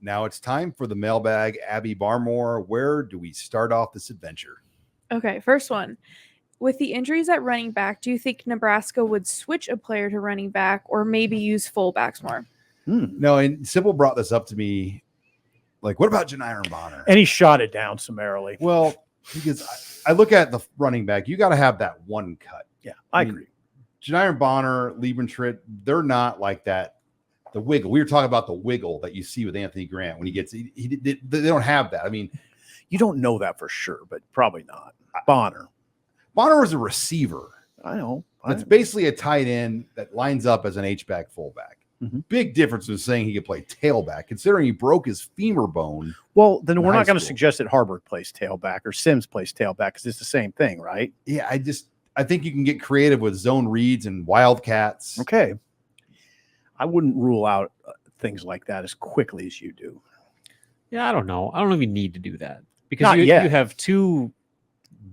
Now it's time for the mailbag. Abby Barmore, where do we start off this adventure? Okay, first one. With the injuries at running back, do you think Nebraska would switch a player to running back or maybe use fullbacks more? No, and Sybil brought this up to me. Like, what about Janiron Bonner? And he shot it down summarily. Well, because I look at the running back, you got to have that one cut. Yeah, I agree. Janiron Bonner, Liebentritt, they're not like that. The wiggle. We were talking about the wiggle that you see with Anthony Grant when he gets. They don't have that. I mean, you don't know that for sure, but probably not. Bonner was a receiver. I know. It's basically a tight end that lines up as an H-back fullback. Mm-hmm. Big difference in saying he could play tailback, considering he broke his femur bone. Well, then we're not going to suggest that Harburg plays tailback or Sims plays tailback because it's the same thing, right? Yeah, I think you can get creative with zone reads and wildcats. Okay. I wouldn't rule out things like that as quickly as you do. Yeah, I don't know. I don't even need to do that because you have two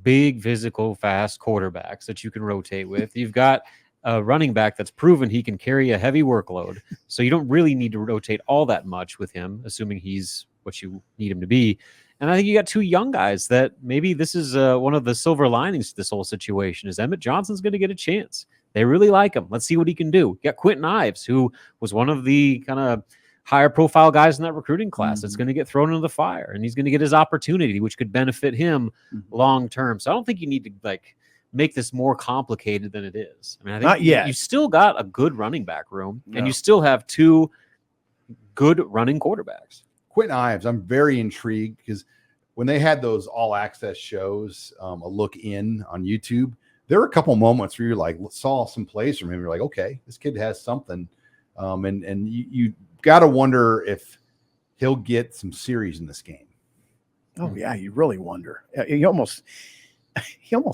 big, physical, fast quarterbacks that you can rotate with. You've got a running back that's proven he can carry a heavy workload, so you don't really need to rotate all that much with him, assuming he's what you need him to be. And I think you got two young guys that maybe this is one of the silver linings to this whole situation is Emmett Johnson's going to get a chance. They really like him. Let's see what he can do. You got Quentin Ives, who was one of the kind of higher profile guys in that recruiting class that's going to get thrown into the fire, and he's going to get his opportunity, which could benefit him long term. So I don't think you need to make this more complicated than it is. I mean, I think you still got a good running back room, and you still have two good running quarterbacks. Quentin Ives, I'm very intrigued because when they had those all access shows, a look in on YouTube, there were a couple moments where you saw some plays from him. You're like, okay, this kid has something. And you got to wonder if he'll get some series in this game. Oh yeah. You really wonder. He almost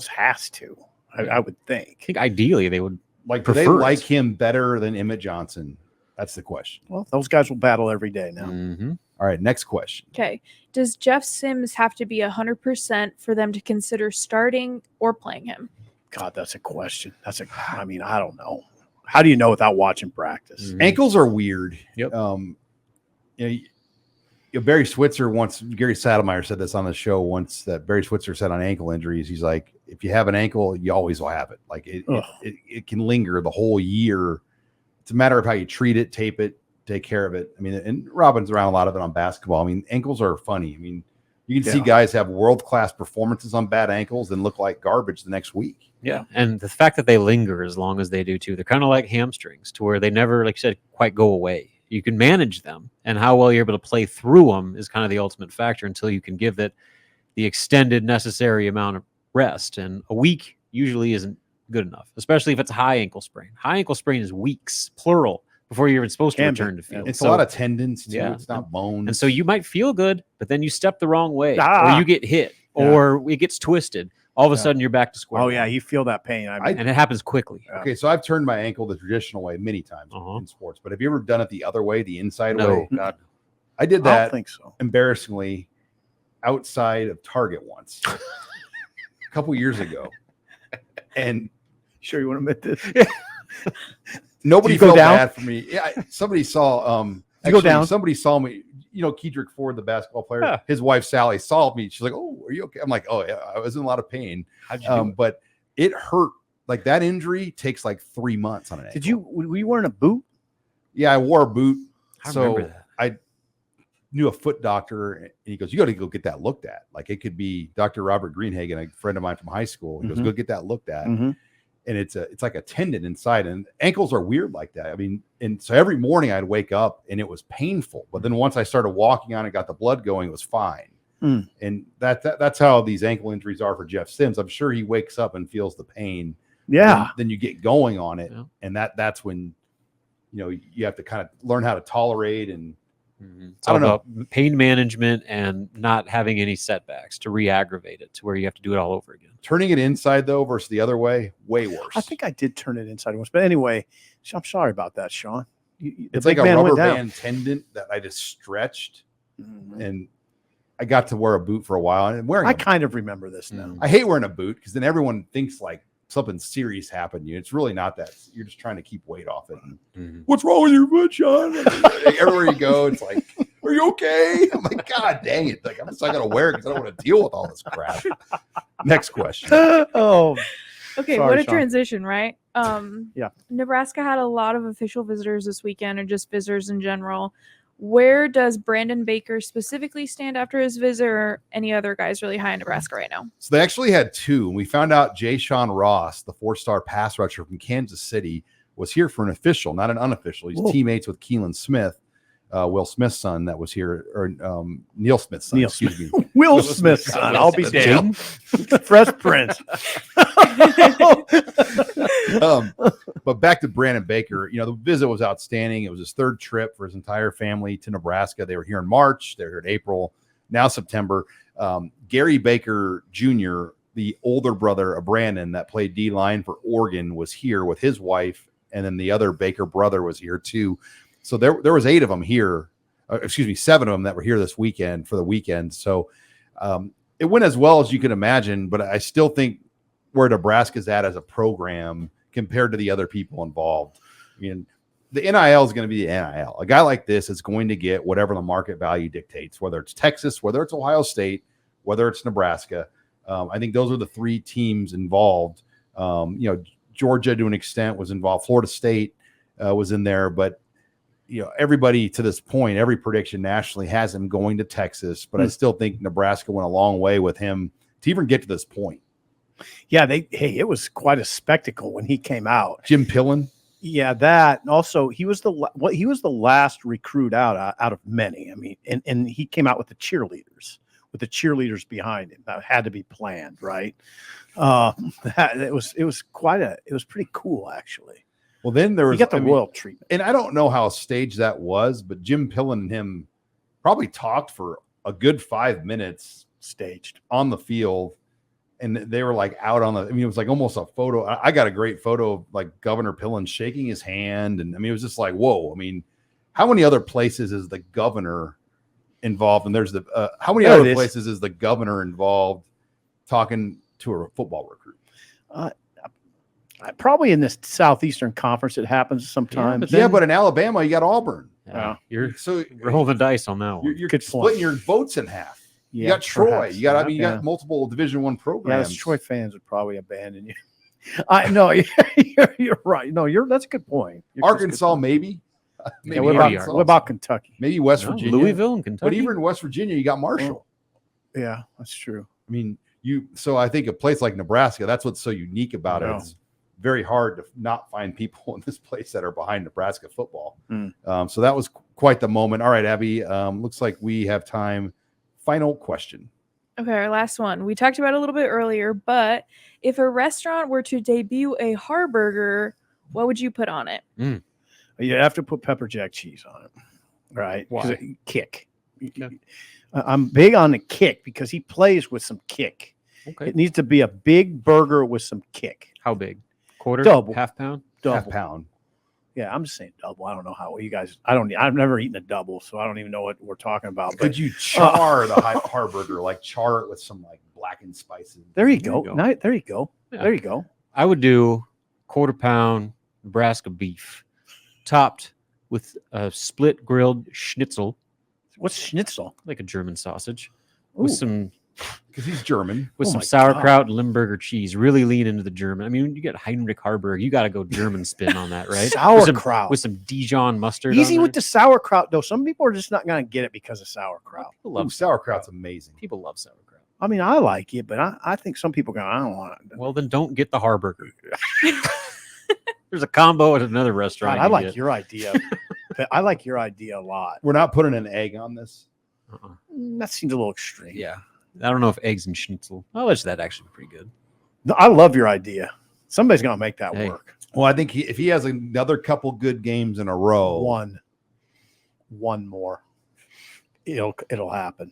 has to, I would think. I think ideally they would do they like him better than Emmett Johnson? That's the question. Well, those guys will battle every day now. Mm-hmm. All right, next question. Okay. Does Jeff Sims have to be 100% for them to consider starting or playing him? God, that's a question. I don't know. How do you know without watching practice? Mm-hmm. Ankles are weird. Yep. Barry Switzer once, Gary Saddlemeyer said this on the show once, that Barry Switzer said on ankle injuries, he's like, if you have an ankle, you always will have it. Like it can linger the whole year. It's a matter of how you treat it, tape it, take care of it. I mean, and Robin's around a lot of it on basketball. I mean, ankles are funny. I mean, you can see guys have world-class performances on bad ankles and look like garbage the next week. Yeah, and the fact that they linger as long as they do, too, they're kind of like hamstrings to where they never, like you said, quite go away. You can manage them, and how well you're able to play through them is kind of the ultimate factor until you can give it the extended necessary amount of rest. And a week usually isn't good enough, especially if it's a high ankle sprain. High ankle sprain is weeks, plural, before you're even supposed to return to field. It's a lot of tendons, too. Yeah. It's not bones. And so you might feel good, but then you step the wrong way, or you get hit, or it gets twisted. All of a sudden, you're back to square. Oh, yeah, you feel that pain. And it happens quickly. Okay, so I've turned my ankle the traditional way many times in sports, but have you ever done it the other way, the inside way? No, God. I did that, I don't think so. Embarrassingly, outside of Target once, a couple years ago. And sure you want to admit this? Nobody felt bad for me. Yeah, somebody saw go down. Somebody saw me. You know, Kedrick Ford, the basketball player, his wife Sally saw me. She's like, "Oh, are you okay?" I'm like, "Oh yeah, I was in a lot of pain." How'd you do it? But it hurt. Like that injury takes like 3 months on an ankle. Were you wearing a boot? Yeah, I wore a boot. I remember that. I knew a foot doctor, and he goes, "You got to go get that looked at." Like it could be Dr. Robert Greenhagen, a friend of mine from high school. He goes, "Go get that looked at." Mm-hmm. And it's like a tendon inside, and ankles are weird like that. I mean, and so every morning I'd wake up and it was painful, but then once I started walking on it, got the blood going, it was fine. And that's how these ankle injuries are for Jeff Sims. I'm sure he wakes up and feels the pain. Yeah. Then you get going on it, and that's when you have to kind of learn how to tolerate and. It's all about pain management and not having any setbacks to re-aggravate it to where you have to do it all over again. Turning it inside, though, versus the other way, way worse. I think I did turn it inside once. But anyway, I'm sorry about that, Sean. It's like a rubber band tendon that I just stretched, and I got to wear a boot for a while. And I kind of remember this now. I hate wearing a boot because then everyone thinks like something serious happened to you. It's really not that. You're just trying to keep weight off it. What's wrong with your foot, Sean? Everywhere you go, it's like, Are you okay? I'm like, God dang it. Like, I'm just not going to wear it because I don't want to deal with all this crap. Next question. Oh, Okay, sorry, what a Sean. transition, right? Yeah. Nebraska had a lot of official visitors this weekend, or just visitors in general. Where does Brandon Baker specifically stand after his visit, or any other guys really high in Nebraska right now? So they actually had two. And we found out Jay Sean Ross, the 4-star pass rusher from Kansas City, was here for an official, not an unofficial. He's teammates with Keelan Smith, Will Smith's son that was here, or Neil Smith's son, excuse me. Will Smith's son. I'll be damned. Fresh Prince. But back to Brandon Baker, the visit was outstanding. It was his third trip for his entire family to Nebraska. They were here in March. They were here in April, now September. Gary Baker Jr., the older brother of Brandon that played D-line for Oregon, was here with his wife, and then the other Baker brother was here too. So there was 8 of them here, 7 of them that were here this weekend for the weekend. So it went as well as you could imagine, but I still think where Nebraska's at as a program compared to the other people involved. I mean, the NIL is going to be the NIL. A guy like this is going to get whatever the market value dictates, whether it's Texas, whether it's Ohio State, whether it's Nebraska. I think those are the 3 teams involved. Georgia to an extent was involved. Florida State was in there, but everybody to this point, every prediction nationally has him going to Texas, but I still think Nebraska went a long way with him to even get to this point. Yeah, it was quite a spectacle when he came out. Jim Pillen. Yeah, that. And also, he was the last recruit out of many. I mean, and he came out with the cheerleaders behind him. That had to be planned, right? It was pretty cool, actually. Well, then there was you got the royal treatment, and I don't know how staged that was, but Jim Pillen and him probably talked for a good 5 minutes staged on the field. And they were like out on it was like almost a photo. I got a great photo of like Governor Pillen shaking his hand. And it was just like, whoa. I mean, how many other places is the governor involved? And there's how many other places is the governor involved talking to a football recruit? Probably in this Southeastern Conference, it happens sometimes. But in Alabama, you got Auburn. You're rolling the dice on that one. You're splitting your votes in half. You got Troy. Perhaps. You got multiple Division I programs. Yeah, those Troy fans would probably abandon you. I know you're right. No, that's a good point. Arkansas, maybe. What about Kentucky? Maybe West Virginia, Louisville, and Kentucky. But even in West Virginia, you got Marshall. Yeah, that's true. I mean, So I think a place like Nebraska, that's what's so unique about it. It's very hard to not find people in this place that are behind Nebraska football. So that was quite the moment. All right, Abby. Looks like we have time. Final question. Okay, our last one. We talked about it a little bit earlier, but if a restaurant were to debut a Harburger, what would you put on it? You have to put pepper jack cheese on it, right? Why? Kick. Okay. I'm big on the kick because he plays with some kick. Okay. It needs to be a big burger with some kick. How big? Quarter? Double. Half pound? Double. Half pound. Yeah, I'm just saying double. I don't know how you guys. I've never eaten a double, so I don't even know what we're talking about. But could you char the Harburger, like char it with some like blackened spices? There you go. There you go. Yeah. There you go. I would do quarter pound Nebraska beef, topped with a split grilled schnitzel. What's schnitzel? Like a German sausage. With some. Because he's German. With some sauerkraut and Limburger cheese. Really lean into the German. I mean, you get Heinrich Harburg, you got to go German spin on that, right? Sauerkraut. With some Dijon mustard. Easy with the sauerkraut, though. Some people are just not going to get it because of sauerkraut. People love sauerkraut's amazing. People love sauerkraut. I mean, I like it, but I think some people go, I don't want it. Well, then don't get the Harburger. There's a combo at another restaurant. God, I like your idea. I like your idea a lot. We're not putting an egg on this. That seems a little extreme. Yeah. I don't know if eggs and schnitzel. I'll let that actually be pretty good. No, I love your idea. Somebody's going to make that work. Well, I think if he has another couple good games in a row. One more. It'll happen.